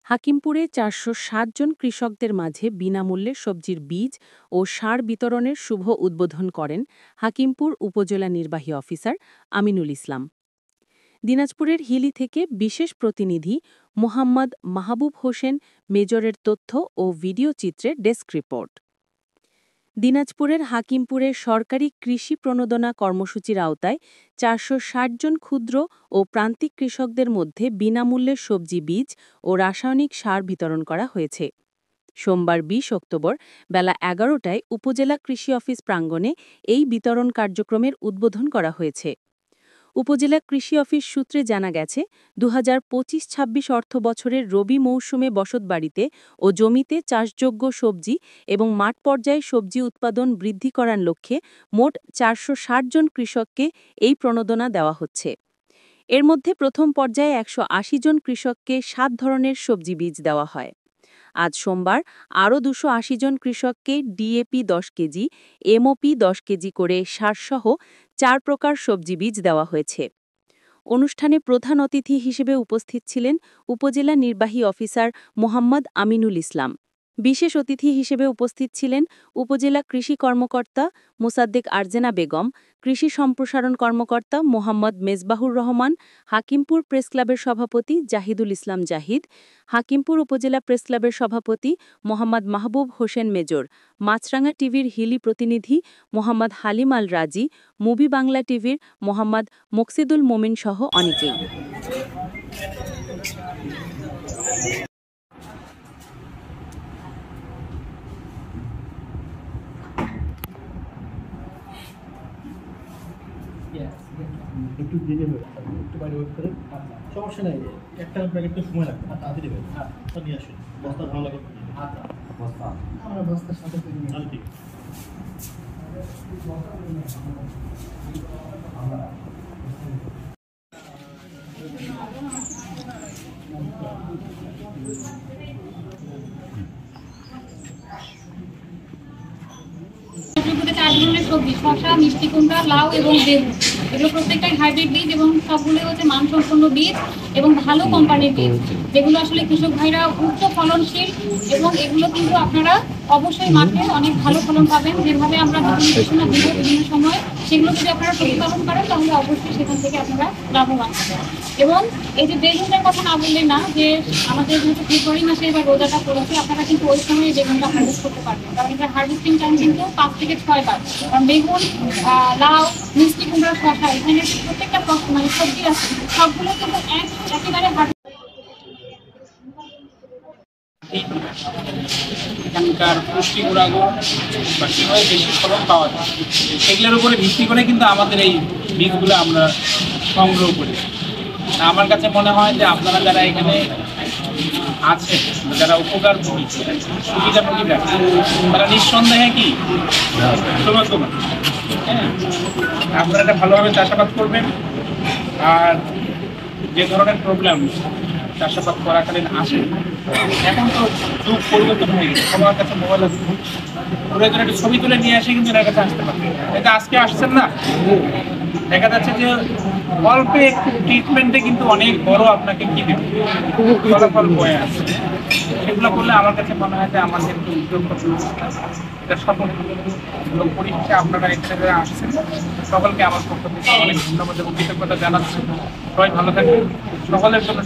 হাকিমপুরে ৪৬০ জন কৃষকদের মাঝে বিনামূল্যে সবজির বীজ ও সার বিতরণের শুভ উদ্বোধন করেন হাকিমপুর উপজেলা নির্বাহী অফিসার আমিনুল ইসলাম। দিনাজপুরের হিলি থেকে বিশেষ প্রতিনিধি মোহাম্মদ মাহবুব হোসেন মেজরের তথ্য ও ভিডিও চিত্রে ডেস্ক রিপোর্ট। দিনাজপুরের হাকিমপুরে সরকারি কৃষি প্রণোদনা কর্মসূচির আওতায় ৪৬০ জন ক্ষুদ্র ও প্রান্তিক কৃষকদের মধ্যে বিনামূল্যে সবজি বীজ ও রাসায়নিক সার বিতরণ করা হয়েছে। সোমবার ২০ অক্টোবর বেলা ১১টায় উপজেলা কৃষি অফিস প্রাঙ্গণে এই বিতরণ কার্যক্রমের উদ্বোধন করা হয়েছে। উপজেলা কৃষি অফিস সূত্রে জানা গেছে, ২০২৫-২৬ অর্থ বছরের রবি মৌসুমে বসতবাড়িতে ও জমিতে চাষযোগ্য সবজি এবং মাঠ পর্যায়ে সবজি উৎপাদন বৃদ্ধি করার লক্ষ্যে মোট ৪৬০ জন কৃষককে এই প্রণোদনা দেওয়া হচ্ছে। এর মধ্যে প্রথম পর্যায়ে ১৮০ জন কৃষককে ৭ ধরনের সবজি বীজ দেওয়া হয়। আজ সোমবার আরও ২৮০ জন কৃষককে ডিএপি ১০ কেজি, এমওপি ১০ কেজি করে সারসহ ৪ প্রকার সবজি বীজ দেওয়া হয়েছে। অনুষ্ঠানে প্রধান অতিথি হিসেবে উপস্থিত ছিলেন উপজেলা নির্বাহী অফিসার মোহাম্মদ আমিনুল ইসলাম। বিশেষ অতিথি হিসেবে উপস্থিত ছিলেন উপজেলা কৃষি কর্মকর্তা মোসাদ্দেক আরজেনা বেগম, কৃষি সম্প্রসারণ কর্মকর্তা মোহাম্মদ মেজবাহুর রহমান, হাকিমপুর প্রেসক্লাবের সভাপতি জাহিদুল ইসলাম জাহিদ, হাকিমপুর উপজেলা প্রেসক্লাবের সভাপতি মোহাম্মদ মাহবুব হোসেন মেজর, মাছরাঙা টিভির হিলি প্রতিনিধি মোহাম্মদ হালিম আল রাজি, মুভি বাংলা টিভির মোহাম্মদ মকসিদুল মোমিন সহ অনেকেই। একটু দেরি হবে, একটু বাইরে ওয়েট করে সমস্যা নেই। একটা প্যাকেট তো সময় লাগবে, তাড়াতাড়ি হবে। হ্যাঁ, তো নিয়ে আসুন। বস্তা ভালো লাগে। আচ্ছা, বস্তা আমরা বস্তার সাথে করে নিয়ে আসি। চার ধরনের সবজি, শসা, মিষ্টি কুমড়া, লাউ এবং বেগুন, এগুলো প্রত্যেকটাই হাইব্রিড বীজ এবং সবগুলো হচ্ছে মানসম্পন্ন বীজ এবং ভালো কোম্পানির বীজ, যেগুলো আসলে কৃষক ভাইরা উচ্চ ফলনশীল এবং এগুলো কিন্তু আপনারা অবশ্যই মাঠে অনেক ভালো ফলন পাবেন। যেভাবে আমরা নির্দেশনা দিব বিভিন্ন সময়, সেগুলো যদি আপনারা প্রতিপালন করেন তাহলে অবশ্যই সেখান থেকে আপনারা লাভবান হবেন। এবং এই যে বেগুনটার কথা না বললে না, যে আমাদের যেহেতু ফেব্রুয়ারি মাসে এবার রোজাটা পড়েছে, আপনারা কিন্তু ওই সময় বেগুনটা হারভেস্ট করতে পারবেন, কারণ এটা হারভেস্টিং টাইম কিন্তু ৫ থেকে ৬ বার। কারণ বেগুন, লাউ, মিষ্টি কুমড়া, শসা, এখানে প্রত্যেকটা মানে সবজি আছে, সবগুলো কিন্তু একেবারে এখানকার পুষ্টি গুণাগুণ বা কীভাবে বেশি ফলন পাওয়া যায় এগুলোর উপরে ভিত্তি করে কিন্তু আমাদের এই বীজগুলো আমরা সংগ্রহ করি। আমার কাছে মনে হয় যে আপনারা যারা এখানে আছে, যারা উপকার সুবিধাভোগী ব্যক্তি, তারা নিঃসন্দেহে কি সৌভাগ্যবান। হ্যাঁ, আপনারা এটা ভালোভাবে চাষাবাদ করবেন। আর যে ধরনের প্রবলেম চাষাবাদ করাকালীন আসে, এখন তো যুগ পরিবর্তন হয়ে গেছে, সবার কাছে মোবাইল আছে, প্রয়োজনে একটা ছবি তুলে নিয়ে আসে কিন্তু এর কাছে আসতে পারবে। এটা আজকে আসছেন না, দেখা যাচ্ছে যে অল্প একটু ট্রিটমেন্টে কিন্তু অনেক বড় আপনাকে কি দেবে ফলাফল বয়ে আসে। সেগুলো করলে আমার কাছে মনে হয় যে আমাদের একটু উদ্যোগ এটা সফল এবং পরীক্ষা আপনারা এখানে যারা আসছেন সকলকে আমার পক্ষ থেকে অনেক ধন্যবাদ এবং কৃতজ্ঞতা জানাচ্ছি। সবাই ভালো থাকবেন, সকলের জন্য।